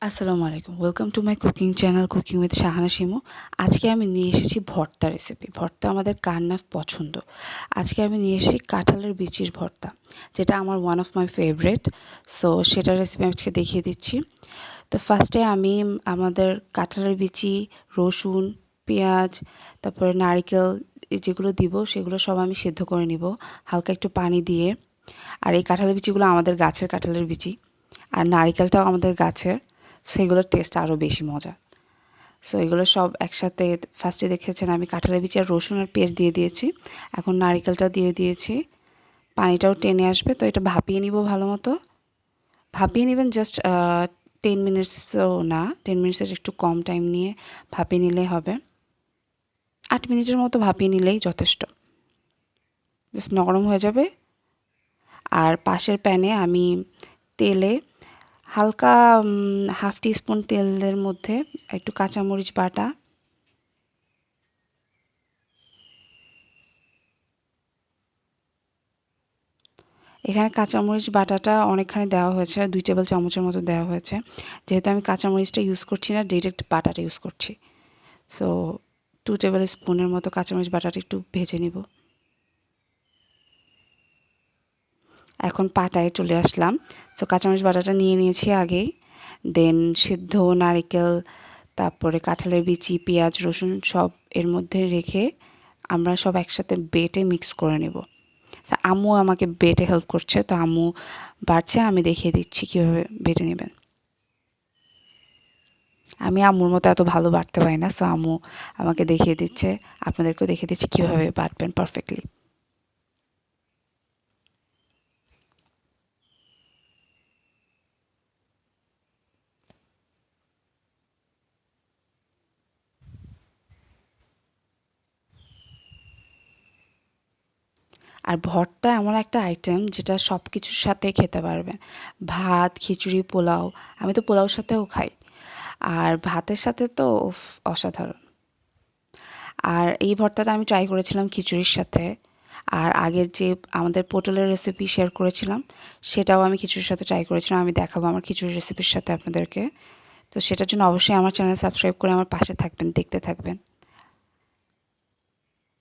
আসসালামু আলাইকুম, welcome to my cooking channel cooking with Shahana Shimu. আজকে আমি নিয়ে এসেছি ভর্তা রেসিপি। ভর্তা আমাদের কার না পছন্দ। আজকে আমি নিয়ে এসেছি কাঁঠালের বিচির ভর্তা, যেটা আমার one of my favourite. So সেটার রেসিপি আজকে দেখিয়ে দিচ্ছি। তো ফার্স্টে আমি আমাদের কাঁঠালের বিচি, রসুন, পেঁয়াজ, তারপরে নারকেল যেগুলো দিব সেগুলো সব আমি সেদ্ধ করে নিব হালকা একটু পানি দিয়ে। আর এই কাঁঠালের বিচিগুলো আমাদের গাছের কাঁঠালের বিচি, আর নারকেলটাও আমাদের গাছের, সেগুলোর টেস্ট আরও বেশি মজা। সো এগুলো সব একসাথে ফার্স্টে দেখেছেন আমি কাঁঠালের বিচি আর রসুন আর পেঁয়াজ দিয়ে দিয়েছি। এখন নারকেলটা দিয়ে দিয়েছি, পানিটাও টেনে আসবে। তো এটা ভাপিয়ে নিব ভালো মতো। ভাপিয়ে নেবেন জাস্ট 10 মিনিটসও না, 10 মিনিটসের একটু কম টাইম নিয়ে ভাপিয়ে নিলেই হবে। 8 মিনিটের মতো ভাপিয়ে নিলেই যথেষ্ট, জাস্ট নরম হয়ে যাবে। আর পাশের প্যানে আমি তেলে হালকা হাফ টিস্পুন তেলের মধ্যে একটু কাঁচামরিচ বাটা, এখানে কাঁচামরিচ বাটাটা অনেকখানি দেওয়া হয়েছে, 2 টেবিল চামচের মতো দেওয়া হয়েছে। যেহেতু আমি কাঁচামরিচটা ইউজ করছি না, ডিরেক্ট বাটাটা ইউজ করছি। সো 2 টেবিল স্পুনের মতো কাঁচামরিচ বাটাটা একটু ভেজে নিব। এখন পাটায় চলে আসলাম। সো কাঁচামরিচ বাটাটা নিয়ে নিয়েছি আগেই। দেন সিদ্ধ নারকেল, তারপরে কাঁঠালের বিচি, পেঁয়াজ, রসুন সব এর মধ্যে রেখে আমরা সব একসাথে বেটে মিক্স করে নেব। আম্মু আমাকে বেটে হেল্প করছে, তো আম্মু বাড়ছে, আমি দেখিয়ে দিচ্ছি কীভাবে বেটে নেবেন। আমি আম্মুর মতো এত ভালো বাটতে পারি না, সো আম্মু আমাকে দেখিয়ে দিচ্ছে, আপনাদেরকেও দেখিয়ে দিচ্ছি কীভাবে বাটবেন পারফেক্টলি। আর ভর্তা এমন একটা আইটেম যেটা সব কিছুর সাথে খেতে পারবেন। ভাত, খিচুড়ি, পোলাও, আমি তো পোলাওর সাথেও খাই। আর ভাতের সাথে তো অসাধারণ। আর এই ভর্তাটা আমি ট্রাই করেছিলাম খিচুড়ির সাথে। আর আগের যে আমাদের পটলের রেসিপি শেয়ার করেছিলাম, সেটাও আমি খিচুড়ির সাথে ট্রাই করেছিলাম। আমি দেখাবো আমার খিচুড়ির রেসিপির সাথে আপনাদেরকে। তো সেটার জন্য অবশ্যই আমার চ্যানেল সাবস্ক্রাইব করে আমার পাশে থাকবেন, দেখতে থাকবেন।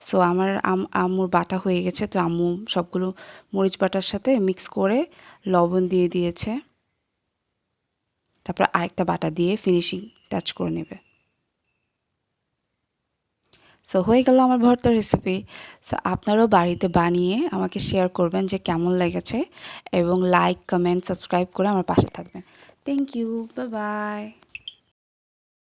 সো আমার আম্মুর বাটা হয়ে গেছে, তো আম্মু সবগুলো মরিচ বাটার সাথে মিক্স করে লবণ দিয়ে দিয়েছে। তারপর আরেকটা বাটা দিয়ে ফিনিশিং টাচ করে নেবে। সো হয়ে গেল আমার ভর্তার রেসিপি। সো আপনারাও বাড়িতে বানিয়ে আমাকে শেয়ার করবেন যে কেমন লেগেছে, এবং লাইক, কমেন্ট, সাবস্ক্রাইব করে আমার পাশে থাকবেন। Thank you, bye by.